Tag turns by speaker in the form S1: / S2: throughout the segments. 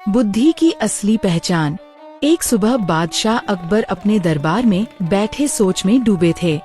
S1: बुद्धि की असली पहचान। एक सुबह बादशाह अकबर अपने दरबार में बैठे सोच में डूबे थे।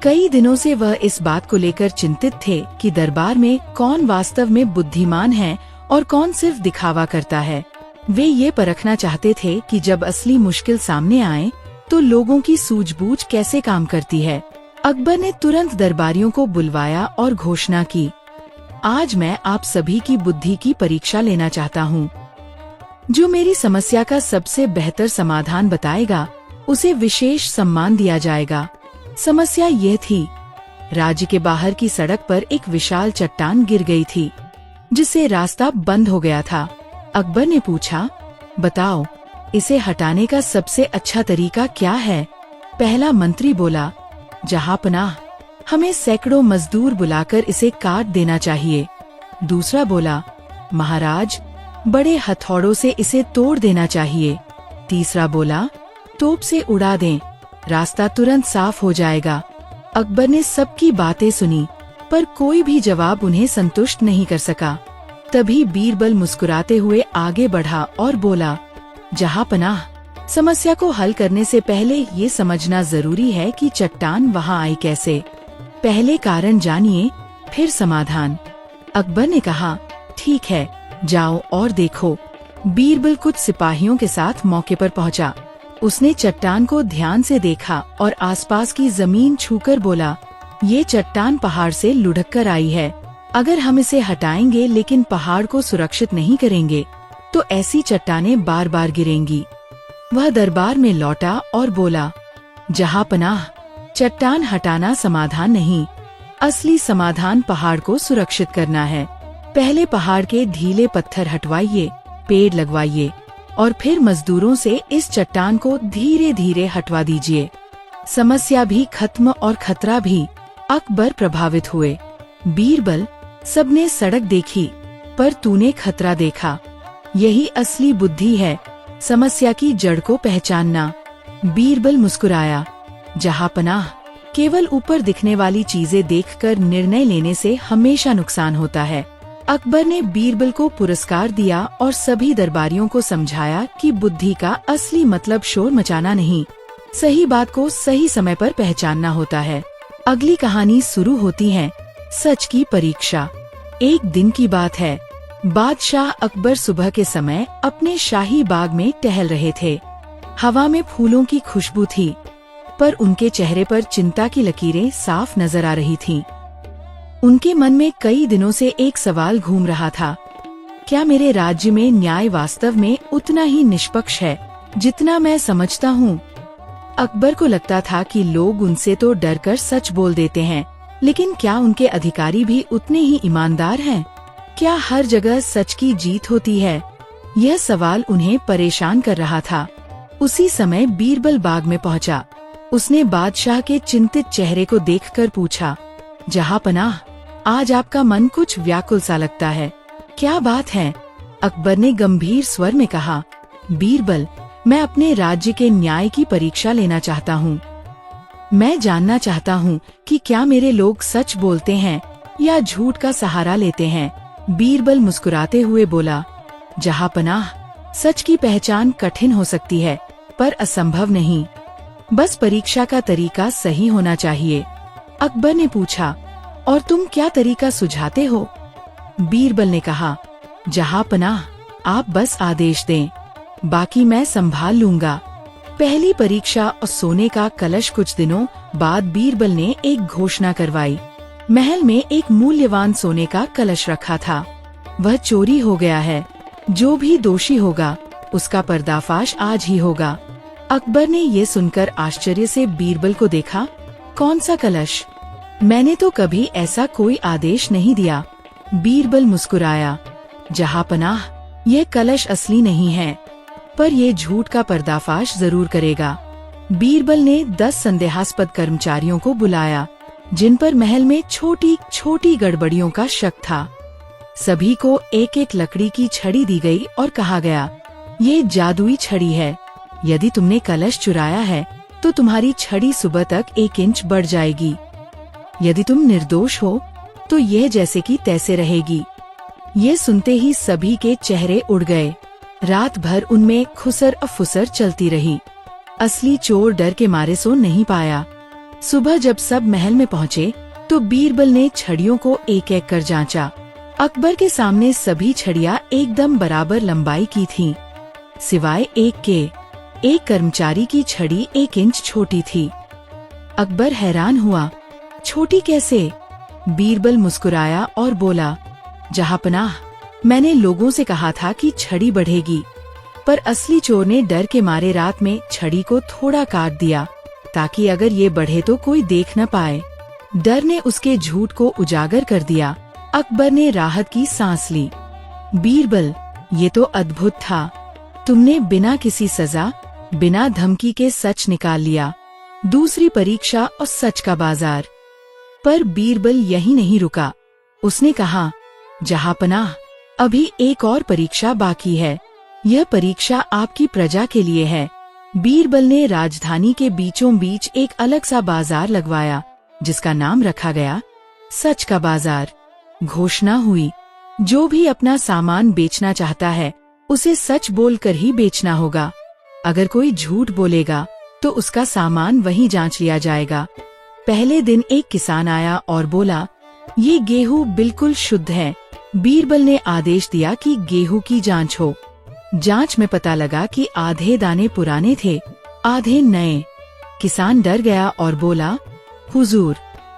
S1: कई दिनों से वह इस बात को लेकर चिंतित थे कि दरबार में कौन वास्तव में बुद्धिमान है और कौन सिर्फ दिखावा करता है। वे ये परखना चाहते थे कि जब असली मुश्किल सामने आए तो लोगों की सूझबूझ कैसे काम करती है। अकबर ने तुरंत दरबारियों को बुलवाया और घोषणा की, आज मैं आप सभी की बुद्धि की परीक्षा लेना चाहता हूँ। जो मेरी समस्या का सबसे बेहतर समाधान बताएगा उसे विशेष सम्मान दिया जाएगा। समस्या यह थी, राज्य के बाहर की सड़क पर एक विशाल चट्टान गिर गई थी जिससे रास्ता बंद हो गया था। अकबर ने पूछा, बताओ इसे हटाने का सबसे अच्छा तरीका क्या है। पहला मंत्री बोला, जहांपनाह, हमें सैकड़ों मजदूर बुलाकर इसे काट देना चाहिए। दूसरा बोला, महाराज, बड़े हथौड़ों से इसे तोड़ देना चाहिए। तीसरा बोला, तोप से उड़ा दें, रास्ता तुरंत साफ हो जाएगा। अकबर ने सबकी बातें सुनी पर कोई भी जवाब उन्हें संतुष्ट नहीं कर सका। तभी बीरबल मुस्कुराते हुए आगे बढ़ा और बोला, जहांपनाह, समस्या को हल करने से पहले ये समझना जरूरी है कि चट्टान वहाँ आई कैसे। पहले कारण जानिए, फिर समाधान। अकबर ने कहा, ठीक है, जाओ और देखो। बीरबल कुछ सिपाहियों के साथ मौके पर पहुंचा। उसने चट्टान को ध्यान से देखा और आसपास की जमीन छूकर बोला, ये चट्टान पहाड़ से लुढ़क कर आई है। अगर हम इसे हटाएंगे लेकिन पहाड़ को सुरक्षित नहीं करेंगे तो ऐसी चट्टानें बार बार गिरेंगी। वह दरबार में लौटा और बोला, जहांपनाह, चट्टान हटाना समाधान नहीं, असली समाधान पहाड़ को सुरक्षित करना है। पहले पहाड़ के ढीले पत्थर हटवाइए, पेड़ लगवाइए और फिर मजदूरों से इस चट्टान को धीरे धीरे हटवा दीजिए। समस्या भी खत्म और खतरा भी। अकबर प्रभावित हुए। बीरबल, सबने सड़क देखी पर तूने खतरा देखा। यही असली बुद्धि है, समस्या की जड़ को पहचानना। बीरबल मुस्कुराया, जहांपनाह, केवल ऊपर दिखने वाली चीजें देखकर निर्णय लेने से हमेशा नुकसान होता है। अकबर ने बीरबल को पुरस्कार दिया और सभी दरबारियों को समझाया कि बुद्धि का असली मतलब शोर मचाना नहीं, सही बात को सही समय पर पहचानना होता है। अगली कहानी शुरू होती है, सच की परीक्षा। एक दिन की बात है, बादशाह अकबर सुबह के समय अपने शाही बाग में टहल रहे थे। हवा में फूलों की खुशबू थी पर उनके चेहरे पर चिंता की लकीरें साफ नजर आ रही थीं। उनके मन में कई दिनों से एक सवाल घूम रहा था, क्या मेरे राज्य में न्याय वास्तव में उतना ही निष्पक्ष है जितना मैं समझता हूँ। अकबर को लगता था कि लोग उनसे तो डरकर सच बोल देते हैं, लेकिन क्या उनके अधिकारी भी उतने ही ईमानदार हैं? क्या हर जगह सच की जीत होती है? यह सवाल उन्हें परेशान कर रहा था। उसी समय बीरबल बाग में पहुंचा। उसने बादशाह के चिंतित चेहरे को देखकर पूछा, जहांपनाह, आज आपका मन कुछ व्याकुल सा लगता है, क्या बात है? अकबर ने गंभीर स्वर में कहा, बीरबल, मैं अपने राज्य के न्याय की परीक्षा लेना चाहता हूँ। मैं जानना चाहता हूँ कि क्या मेरे लोग सच बोलते हैं या झूठ का सहारा लेते हैं। बीरबल मुस्कुराते हुए बोला, जहांपनाह, सच की पहचान कठिन हो सकती है पर असंभव नहीं, बस परीक्षा का तरीका सही होना चाहिए। अकबर ने पूछा, और तुम क्या तरीका सुझाते हो? बीरबल ने कहा, जहांपनाह, आप बस आदेश दें, बाकी मैं संभाल लूंगा। पहली परीक्षा और सोने का कलश। कुछ दिनों बाद बीरबल ने एक घोषणा करवाई। महल में एक मूल्यवान सोने का कलश रखा था, वह चोरी हो गया है। जो भी दोषी होगा उसका पर्दाफाश आज ही होगा। अकबर ने ये सुनकर आश्चर्य से बीरबल को देखा, कौन सा कलश? मैंने तो कभी ऐसा कोई आदेश नहीं दिया। बीरबल मुस्कुराया, जहांपनाह, यह कलश असली नहीं है पर यह झूठ का पर्दाफाश जरूर करेगा। बीरबल ने 10 संदेहास्पद कर्मचारियों को बुलाया जिन पर महल में छोटी छोटी गड़बड़ियों का शक था। सभी को एक एक लकड़ी की छड़ी दी गई और कहा गया, ये जादुई छड़ी है, यदि तुमने कलश चुराया है तो तुम्हारी छड़ी सुबह तक 1 इंच बढ़ जाएगी। यदि तुम निर्दोष हो तो यह जैसे की तैसे रहेगी। ये सुनते ही सभी के चेहरे उड़ गए। रात भर उनमें खुसर अफुसर चलती रही। असली चोर डर के मारे सो नहीं पाया। सुबह जब सब महल में पहुँचे तो बीरबल ने छड़ियों को एक एक कर जांचा। अकबर के सामने सभी छड़ियाँ एकदम बराबर लंबाई की थीं, सिवाय एक के। एक कर्मचारी की छड़ी 1 इंच छोटी थी। अकबर हैरान हुआ, छोटी कैसे? बीरबल मुस्कुराया और बोला, जहांपनाह, मैंने लोगों से कहा था कि छड़ी बढ़ेगी, पर असली चोर ने डर के मारे रात में छड़ी को थोड़ा काट दिया ताकि अगर ये बढ़े तो कोई देख न पाए। डर ने उसके झूठ को उजागर कर दिया। अकबर ने राहत की सांस ली। बीरबल, ये तो अद्भुत था। तुमने बिना किसी सजा, बिना धमकी के सच निकाल लिया। दूसरी परीक्षा और सच का बाजार। पर बीरबल यही नहीं रुका। उसने कहा, जहांपनाह, अभी एक और परीक्षा बाकी है। यह परीक्षा आपकी प्रजा के लिए है। बीरबल ने राजधानी के बीचों बीच एक अलग सा बाजार लगवाया, जिसका नाम रखा गया सच का बाजार। घोषणा हुई, जो भी अपना सामान बेचना चाहता है उसे सच बोलकर ही बेचना होगा। अगर कोई झूठ बोलेगा तो उसका सामान वहीं जांच लिया जाएगा। पहले दिन एक किसान आया और बोला, ये गेहूं बिल्कुल शुद्ध है। बीरबल ने आदेश दिया कि गेहूं की जांच हो। जांच में पता लगा कि आधे दाने पुराने थे, आधे नए। किसान डर गया और बोला, हुजूर,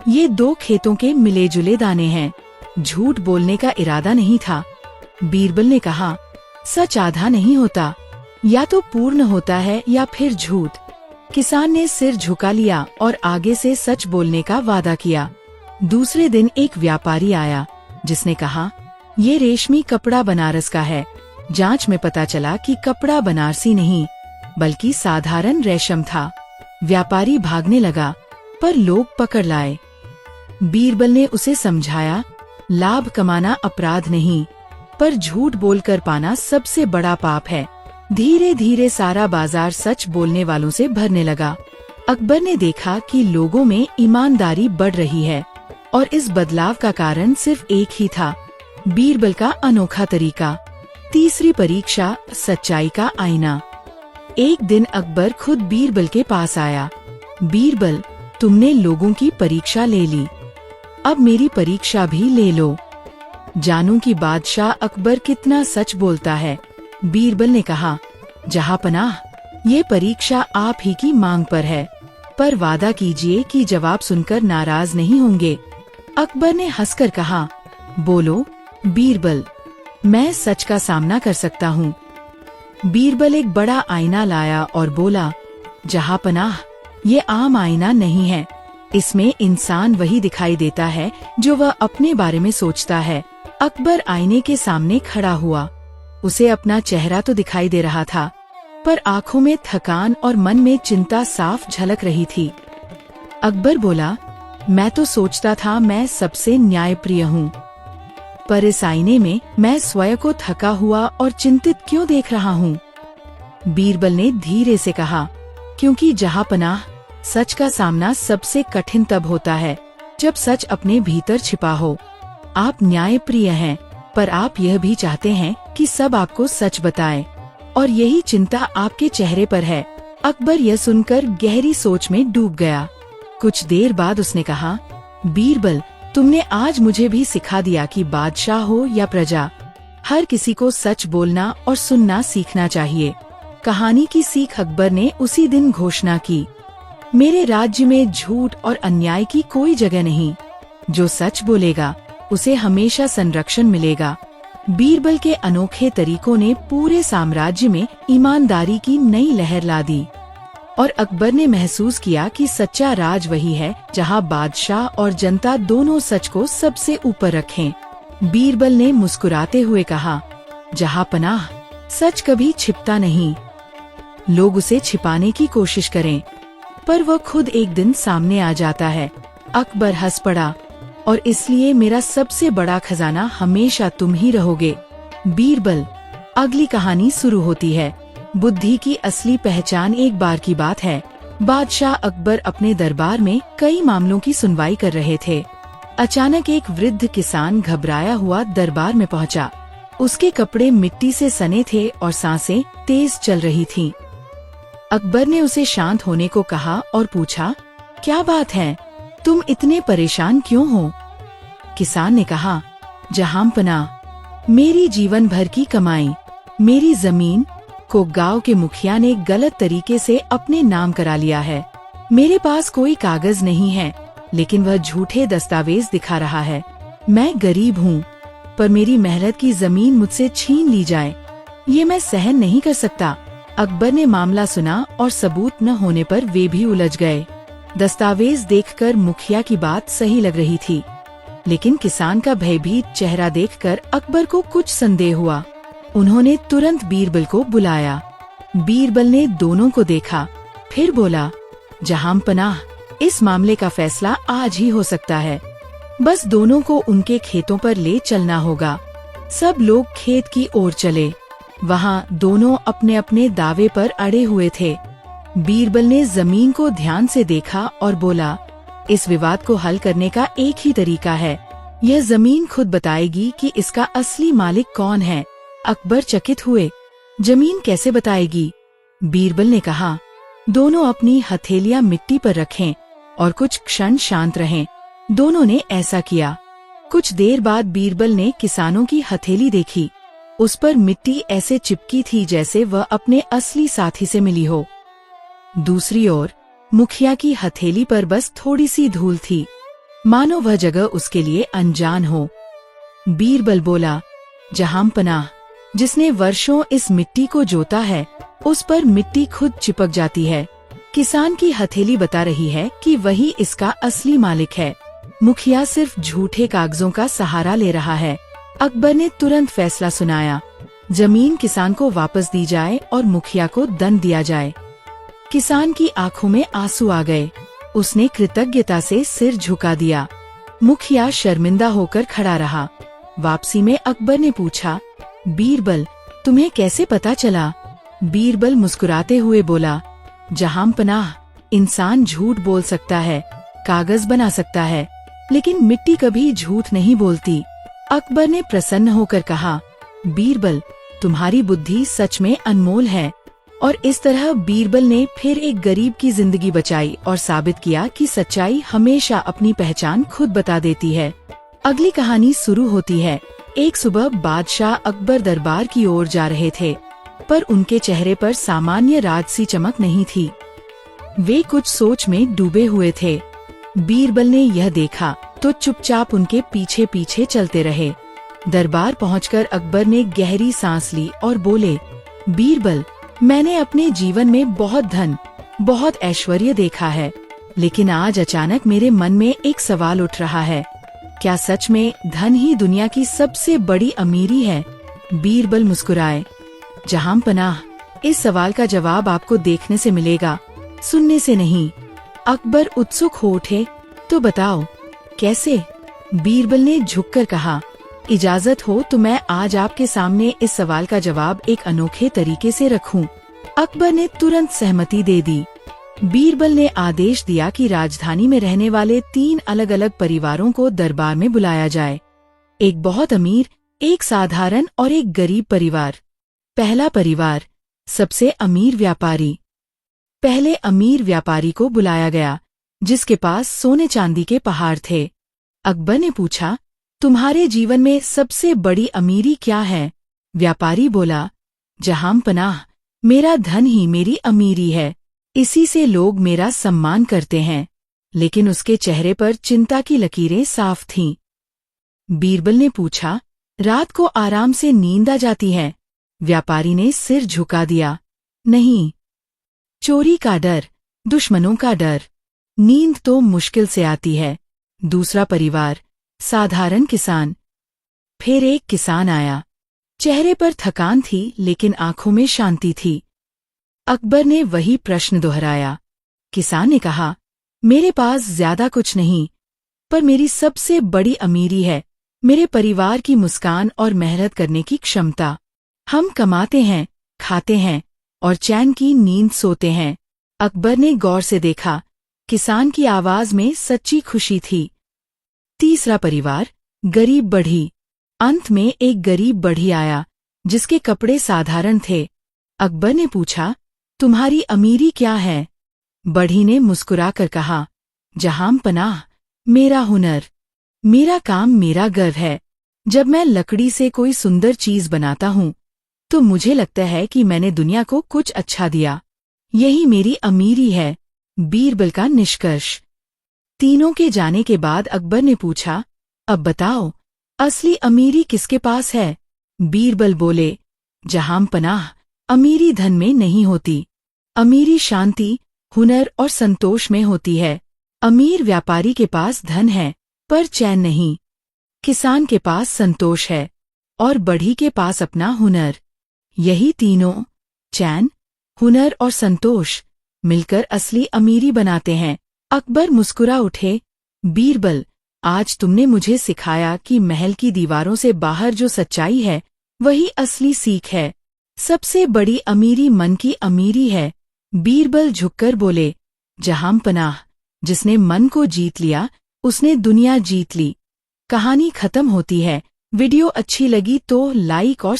S1: ये 2 खेतों के मिले जुले दाने हैं। झूठ बोलने का इरादा नहीं था। बीरबल ने कहा, सच आधा नहीं होता, या तो पूर्ण होता है या फिर झूठ। किसान ने सिर झुका लिया और आगे से सच बोलने का वादा किया। दूसरे दिन एक व्यापारी आया, जिसने कहा, ये रेशमी कपड़ा बनारस का है। जांच में पता चला कि कपड़ा बनारसी नहीं, बल्कि साधारण रेशम था। व्यापारी भागने लगा, पर लोग पकड़ लाए। बीरबल ने उसे समझाया, लाभ कमाना अपराध नहीं, पर झूठ बोलकर पाना सबसे बड़ा पाप है। धीरे धीरे सारा बाजार सच बोलने वालों से भरने लगा। अकबर ने देखा कि लोगों में ईमानदारी बढ़ रही है, और इस बदलाव का कारण सिर्फ एक ही था, बीरबल का अनोखा तरीका। तीसरी परीक्षा, सच्चाई का आईना। एक दिन अकबर खुद बीरबल के पास आया। बीरबल, तुमने लोगों की परीक्षा ले ली, अब मेरी परीक्षा भी ले लो। जानूं कि बादशाह अकबर कितना सच बोलता है। बीरबल ने कहा, जहांपनाह, ये परीक्षा आप ही की मांग पर है, पर वादा कीजिए कि जवाब सुनकर नाराज नहीं होंगे। अकबर ने हंसकर कहा, बोलो बीरबल, मैं सच का सामना कर सकता हूँ। बीरबल एक बड़ा आईना लाया और बोला, जहांपनाह, ये आम आईना नहीं है। इसमें इंसान वही दिखाई देता है जो वह अपने बारे में सोचता है। अकबर आईने के सामने खड़ा हुआ। उसे अपना चेहरा तो दिखाई दे रहा था, पर आंखों में थकान और मन में चिंता साफ झलक रही थी। अकबर बोला, मैं तो सोचता था मैं सबसे न्यायप्रिय हूँ, पर इस आईने में मैं स्वयं को थका हुआ और चिंतित क्यों देख रहा हूँ? बीरबल ने धीरे से कहा, क्योंकि जहांपनाह, सच का सामना सबसे कठिन तब होता है जब सच अपने भीतर छिपा हो। आप न्यायप्रिय हैं, पर आप यह भी चाहते हैं कि सब आपको सच बताएं, और यही चिंता आपके चेहरे पर है। अकबर यह सुनकर गहरी सोच में डूब गया। कुछ देर बाद उसने कहा, बीरबल, तुमने आज मुझे भी सिखा दिया कि बादशाह हो या प्रजा, हर किसी को सच बोलना और सुनना सीखना चाहिए। कहानी की सीख अकबर ने उसी दिन घोषणा की, मेरे राज्य में झूठ और अन्याय की कोई जगह नहीं। जो सच बोलेगा उसे हमेशा संरक्षण मिलेगा। बीरबल के अनोखे तरीकों ने पूरे साम्राज्य में ईमानदारी की नई लहर ला दी, और अकबर ने महसूस किया कि सच्चा राज वही है जहां बादशाह और जनता दोनों सच को सबसे ऊपर रखें। बीरबल ने मुस्कुराते हुए कहा, जहांपनाह, सच कभी छिपता नहीं। लोग उसे छिपाने की कोशिश करें, पर वह खुद एक दिन सामने आ जाता है। अकबर हंस पड़ा, और इसलिए मेरा सबसे बड़ा खजाना हमेशा तुम ही रहोगे। बीरबल, अगली कहानी शुरू होती है। बुद्धि की असली पहचान। एक बार की बात है, बादशाह अकबर अपने दरबार में कई मामलों की सुनवाई कर रहे थे। अचानक एक वृद्ध किसान घबराया हुआ दरबार में पहुंचा। उसके कपड़े मिट्टी से सने थे और सांसें तेज चल रही थीं। अकबर ने उसे शांत होने को कहा और पूछा, क्या बात है, तुम इतने परेशान क्यों हो? किसान ने कहा, जहांपनाह, मेरी जीवन भर की कमाई, मेरी जमीन को गांव के मुखिया ने गलत तरीके से अपने नाम करा लिया है। मेरे पास कोई कागज नहीं है, लेकिन वह झूठे दस्तावेज दिखा रहा है। मैं गरीब हूँ, पर मेरी मेहनत की जमीन मुझसे छीन ली जाए, ये मैं सहन नहीं कर सकता। अकबर ने मामला सुना और सबूत न होने पर वे भी उलझ गए। दस्तावेज देखकर मुखिया की बात सही लग रही थी, लेकिन किसान का भयभीत चेहरा देखकर अकबर को कुछ संदेह हुआ। उन्होंने तुरंत बीरबल को बुलाया। बीरबल ने दोनों को देखा, फिर बोला, जहांपनाह, इस मामले का फैसला आज ही हो सकता है। बस दोनों को उनके खेतों पर ले चलना होगा। सब लोग खेत की ओर चले। वहाँ दोनों अपने अपने दावे पर अड़े हुए थे। बीरबल ने जमीन को ध्यान से देखा और बोला, इस विवाद को हल करने का एक ही तरीका है। यह जमीन खुद बताएगी कि इसका असली मालिक कौन है। अकबर चकित हुए, जमीन कैसे बताएगी? बीरबल ने कहा, दोनों अपनी हथेलियां मिट्टी पर रखें और कुछ क्षण शांत रहें। दोनों ने ऐसा किया। कुछ देर बाद बीरबल ने किसानों की हथेली देखी। उस पर मिट्टी ऐसे चिपकी थी जैसे वह अपने असली साथी से मिली हो। दूसरी ओर मुखिया की हथेली पर बस थोड़ी सी धूल थी, मानो वह जगह उसके लिए अनजान हो। बीरबल बोला, जहांपनाह, जिसने वर्षों इस मिट्टी को जोता है, उस पर मिट्टी खुद चिपक जाती है। किसान की हथेली बता रही है कि वही इसका असली मालिक है। मुखिया सिर्फ झूठे कागजों का सहारा ले रहा है। अकबर ने तुरंत फैसला सुनाया, जमीन किसान को वापस दी जाए और मुखिया को दंड दिया जाए। किसान की आंखों में आंसू आ गए। उसने कृतज्ञता से सिर झुका दिया। मुखिया शर्मिंदा होकर खड़ा रहा। वापसी में अकबर ने पूछा, बीरबल, तुम्हें कैसे पता चला? बीरबल मुस्कुराते हुए बोला, जहांपनाह, इंसान झूठ बोल सकता है, कागज बना सकता है, लेकिन मिट्टी कभी झूठ नहीं बोलती। अकबर ने प्रसन्न होकर कहा, बीरबल, तुम्हारी बुद्धि सच में अनमोल है। और इस तरह बीरबल ने फिर एक गरीब की जिंदगी बचाई और साबित किया कि सच्चाई हमेशा अपनी पहचान खुद बता देती है। अगली कहानी शुरू होती है। एक सुबह बादशाह अकबर दरबार की ओर जा रहे थे, पर उनके चेहरे पर सामान्य राजसी चमक नहीं थी। वे कुछ सोच में डूबे हुए थे। बीरबल ने यह देखा तो चुपचाप उनके पीछे पीछे चलते रहे। दरबार पहुंचकर अकबर ने गहरी सांस ली और बोले, बीरबल, मैंने अपने जीवन में बहुत धन, बहुत ऐश्वर्य देखा है, लेकिन आज अचानक मेरे मन में एक सवाल उठ रहा है, क्या सच में धन ही दुनिया की सबसे बड़ी अमीरी है? बीरबल मुस्कुराए, जहांपनाह, इस सवाल का जवाब आपको देखने से मिलेगा, सुनने से नहीं। अकबर उत्सुक हो उठे, तो बताओ, कैसे? बीरबल ने झुककर कहा, इजाजत हो तो मैं आज आपके सामने इस सवाल का जवाब एक अनोखे तरीके से रखूं। अकबर ने तुरंत सहमति दे दी। बीरबल ने आदेश दिया कि राजधानी में रहने वाले 3 अलग अलग परिवारों को दरबार में बुलाया जाए। एक बहुत अमीर, एक साधारण और एक गरीब परिवार। पहला परिवार, सबसे अमीर व्यापारी। पहले अमीर व्यापारी को बुलाया गया, जिसके पास सोने चांदी के पहाड़ थे। अकबर ने पूछा, तुम्हारे जीवन में सबसे बड़ी अमीरी क्या है? व्यापारी बोला, जहांपनाह, मेरा धन ही मेरी अमीरी है, इसी से लोग मेरा सम्मान करते हैं। लेकिन उसके चेहरे पर चिंता की लकीरें साफ थीं। बीरबल ने पूछा, रात को आराम से नींद आ जाती है? व्यापारी ने सिर झुका दिया, नहीं। चोरी का डर, दुश्मनों का डर, नींद तो मुश्किल से आती है। दूसरा परिवार, साधारण किसान। फिर एक किसान आया। चेहरे पर थकान थी लेकिन आंखों में शांति थी। अकबर ने वही प्रश्न दोहराया। किसान ने कहा, मेरे पास ज्यादा कुछ नहीं, पर मेरी सबसे बड़ी अमीरी है मेरे परिवार की मुस्कान और मेहनत करने की क्षमता। हम कमाते हैं, खाते हैं और चैन की नींद सोते हैं। अकबर ने गौर से देखा, किसान की आवाज में सच्ची खुशी थी। तीसरा परिवार, गरीब बढ़ी। अंत में एक गरीब बढ़ी आया जिसके कपड़े साधारण थे। अकबर ने पूछा, तुम्हारी अमीरी क्या है? बढ़ी ने मुस्कुराकर कहा, जहां पनाह, मेरा हुनर, मेरा काम मेरा गर्व है। जब मैं लकड़ी से कोई सुंदर चीज बनाता हूँ तो मुझे लगता है कि मैंने दुनिया को कुछ अच्छा दिया। यही मेरी अमीरी है। बीरबल का निष्कर्ष। तीनों के जाने के बाद अकबर ने पूछा, अब बताओ, असली अमीरी किसके पास है? बीरबल बोले, जहां पनाह, अमीरी धन में नहीं होती। अमीरी शांति, हुनर और संतोष में होती है। अमीर व्यापारी के पास धन है पर चैन नहीं, किसान के पास संतोष है और बढ़ी के पास अपना हुनर। यही तीनों, चैन, हुनर और संतोष, मिलकर असली अमीरी बनाते हैं। अकबर मुस्कुरा उठे, बीरबल, आज तुमने मुझे सिखाया कि महल की दीवारों से बाहर जो सच्चाई है वही असली सीख है। सबसे बड़ी अमीरी मन की अमीरी है। बीरबल झुककर बोले, जहां पनाह, जिसने मन को जीत लिया उसने दुनिया जीत ली। कहानी खत्म होती है। वीडियो अच्छी लगी तो लाइक और